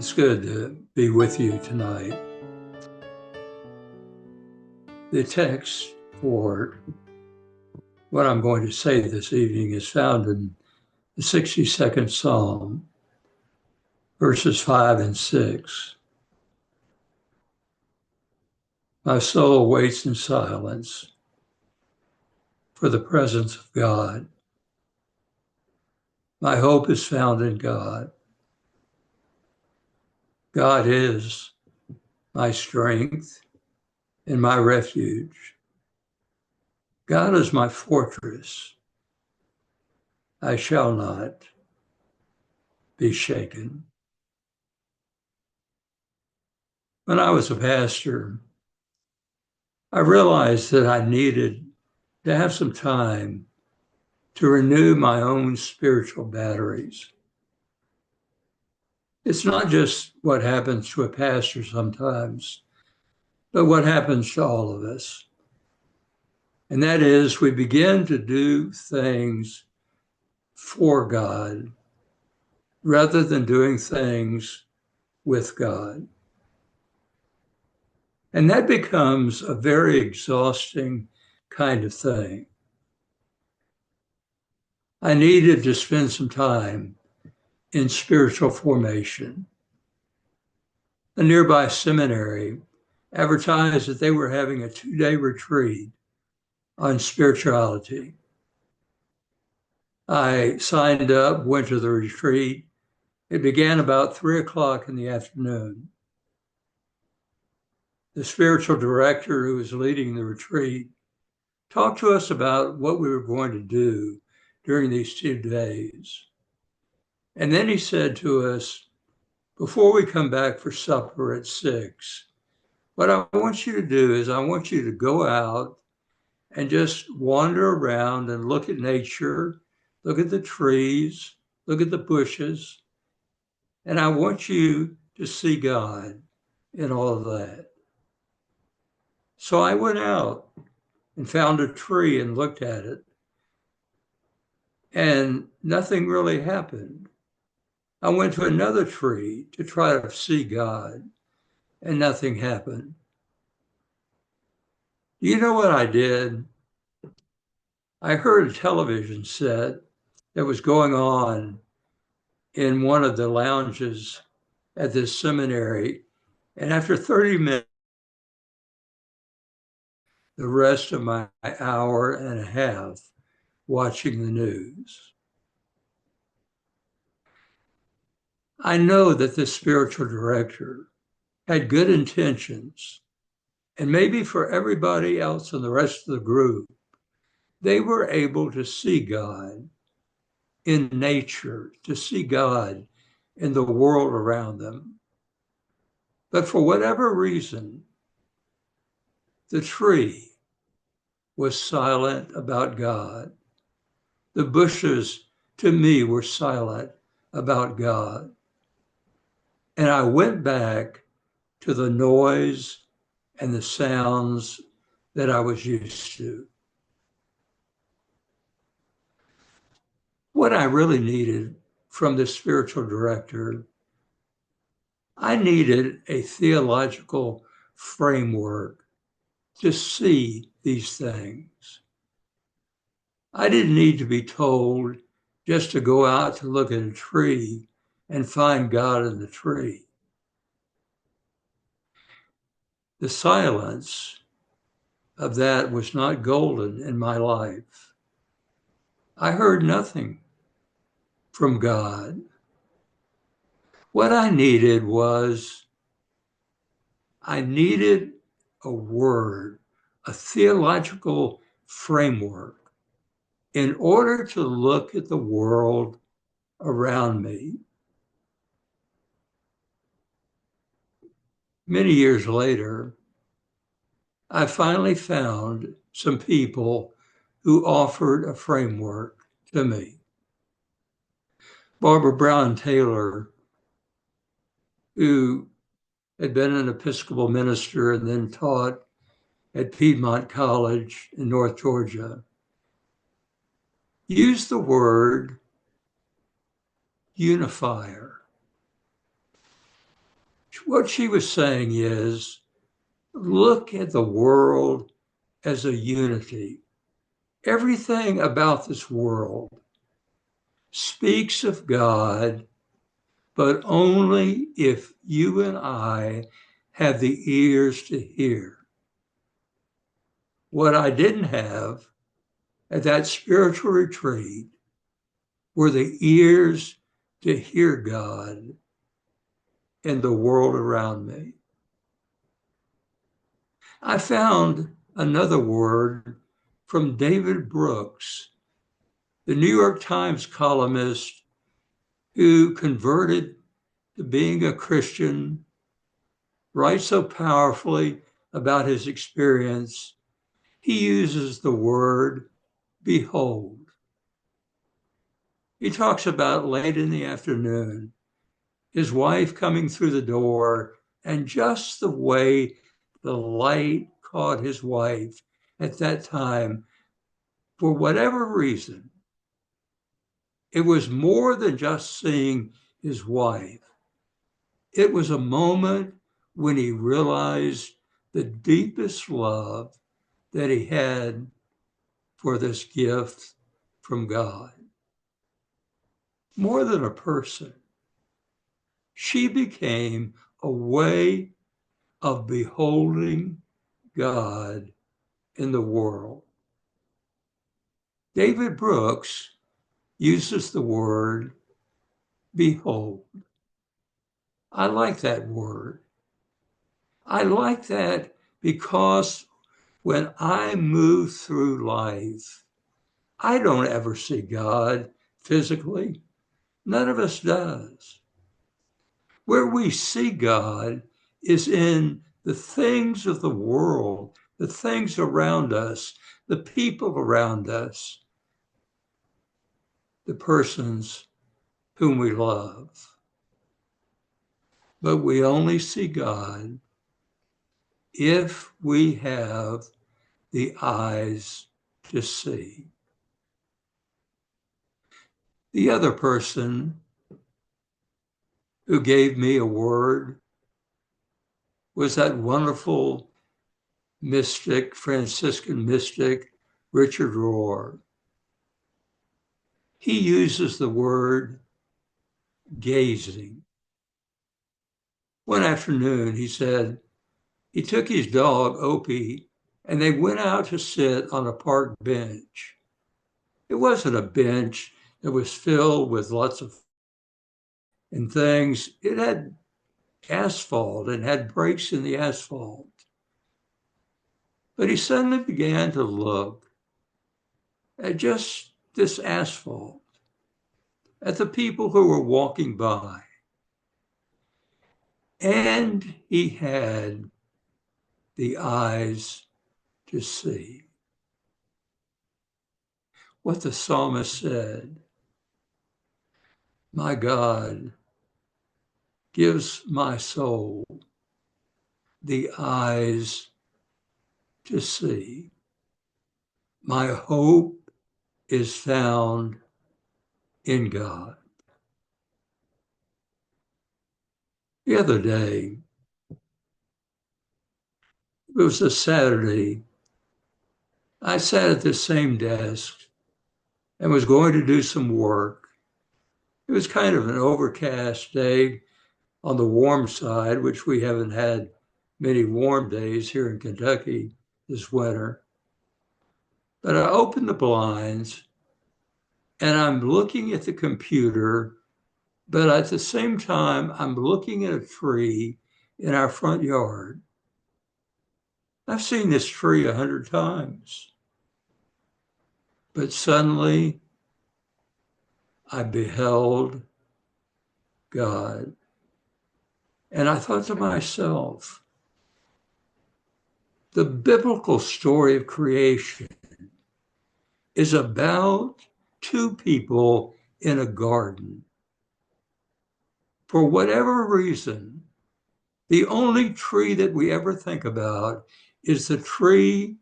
It's good to be with you tonight. The text for what I'm going to say this evening is found in the 62nd Psalm, verses 5 and 6. My soul waits in silence for the presence of God. My hope is found in God. God is my strength and my refuge. God is my fortress. I shall not be shaken. When I was a pastor, I realized that I needed to have some time to renew my own spiritual batteries. It's not just what happens to a pastor sometimes, but what happens to all of us. And that is, we begin to do things for God rather than doing things with God. And that becomes a very exhausting kind of thing. I needed to spend some time in spiritual formation. A nearby seminary advertised that they were having a 2-day retreat on spirituality. I signed up, went to the retreat. It began about 3 o'clock in the afternoon. The spiritual director who was leading the retreat talked to us about what we were going to do during these 2 days. And then he said to us, before we come back for supper at 6, what I want you to do is I want you to go out and just wander around and look at nature, look at the trees, look at the bushes, and I want you to see God in all of that. So I went out and found a tree and looked at it, and nothing really happened. I went to another tree to try to see God, and nothing happened. You know what I did? I heard a television set that was going on in one of the lounges at this seminary. And after 30 minutes, the rest of my hour and a half watching the news. I know that this spiritual director had good intentions, and maybe for everybody else in the rest of the group, they were able to see God in nature, to see God in the world around them. But for whatever reason, the tree was silent about God. The bushes, to me, were silent about God. And I went back to the noise and the sounds that I was used to. What I really needed from the spiritual director, I needed a theological framework to see these things. I didn't need to be told just to go out to look at a tree and find God in the tree. The silence of that was not golden in my life. I heard nothing from God. What I needed was, I needed a word, a theological framework in order to look at the world around me. Many years later, I finally found some people who offered a framework to me. Barbara Brown Taylor, who had been an Episcopal minister and then taught at Piedmont College in North Georgia, used the word unifier. What she was saying is, look at the world as a unity. Everything about this world speaks of God, but only if you and I have the ears to hear. What I didn't have at that spiritual retreat were the ears to hear God in the world around me. I found another word from David Brooks, the New York Times columnist who converted to being a Christian, writes so powerfully about his experience. He uses the word behold. He talks about late in the afternoon, his wife coming through the door, and just the way the light caught his wife at that time, for whatever reason, it was more than just seeing his wife. It was a moment when he realized the deepest love that he had for this gift from God. More than a person, she became a way of beholding God in the world. David Brooks uses the word behold. I like that word. I like that because when I move through life, I don't ever see God physically. None of us does. Where we see God is in the things of the world, the things around us, the people around us, the persons whom we love. But we only see God if we have the eyes to see. The other person who gave me a word was that wonderful mystic, Franciscan mystic, Richard Rohr. He uses the word gazing. One afternoon, he said, he took his dog, Opie, and they went out to sit on a park bench. It wasn't a bench that was filled with lots of and things. It had asphalt and had breaks in the asphalt. But he suddenly began to look at just this asphalt, at the people who were walking by. And he had the eyes to see. What the psalmist said, my God gives my soul the eyes to see. My hope is found in God. The other day, it was a Saturday, I sat at the same desk and was going to do some work. It was kind of an overcast day on the warm side, which we haven't had many warm days here in Kentucky this winter. But I opened the blinds and I'm looking at the computer, but at the same time, I'm looking at a tree in our front yard. I've seen this tree 100 times. But suddenly I beheld God. And I thought to myself, the biblical story of creation is about two people in a garden. For whatever reason, the only tree that we ever think about is the tree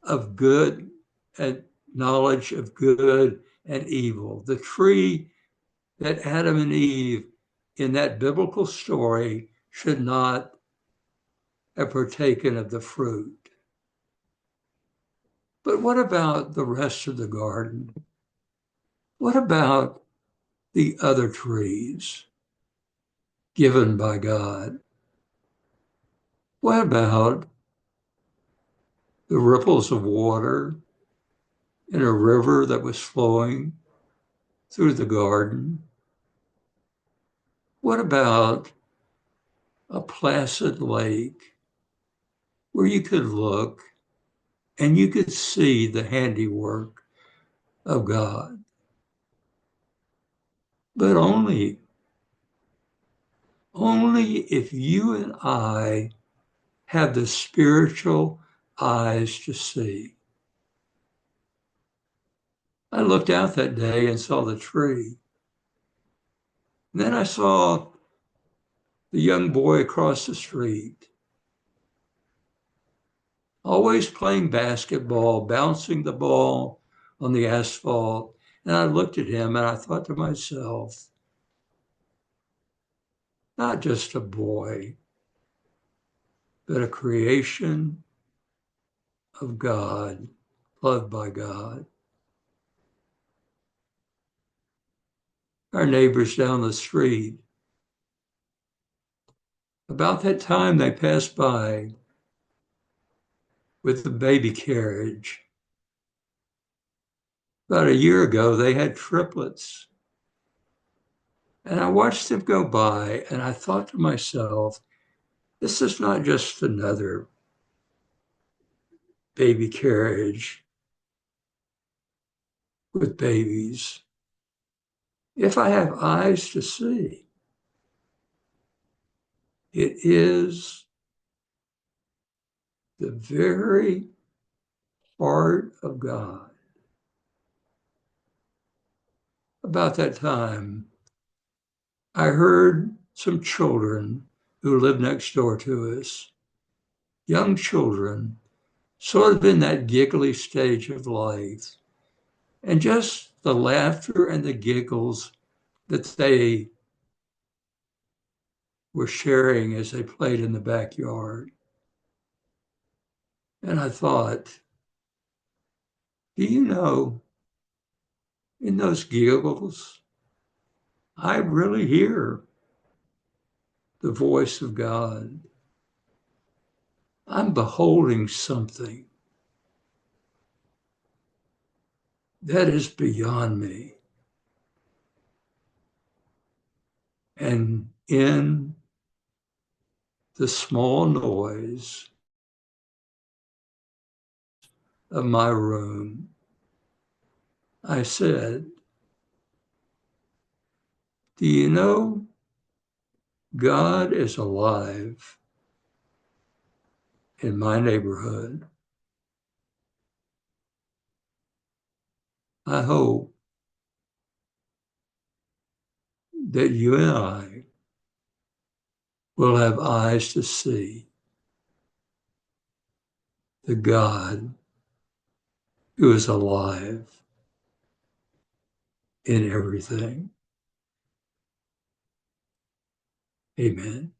of good and knowledge of good and evil, the tree that Adam and Eve in that biblical story should not have partaken of the fruit. But what about the rest of the garden? What about the other trees given by God? What about the ripples of water in a river that was flowing through the garden? What about a placid lake where you could look and you could see the handiwork of God? But only if you and I have the spiritual eyes to see. I looked out that day and saw the tree. And then I saw the young boy across the street, always playing basketball, bouncing the ball on the asphalt. And I looked at him and I thought to myself, not just a boy, but a creation of God, loved by God. Our neighbors down the street, about that time they passed by with the baby carriage. About a year ago, they had triplets. And I watched them go by and I thought to myself, this is not just another baby carriage with babies. If I have eyes to see, it is the very heart of God. About that time, I heard some children who lived next door to us, young children, sort of in that giggly stage of life, and just the laughter and the giggles that they were sharing as they played in the backyard. And I thought, do you know, in those giggles, I really hear the voice of God. I'm beholding something that is beyond me. And in the small noise of my room, I said, do you know God is alive in my neighborhood? I hope that you and I will have eyes to see the God who is alive in everything. Amen.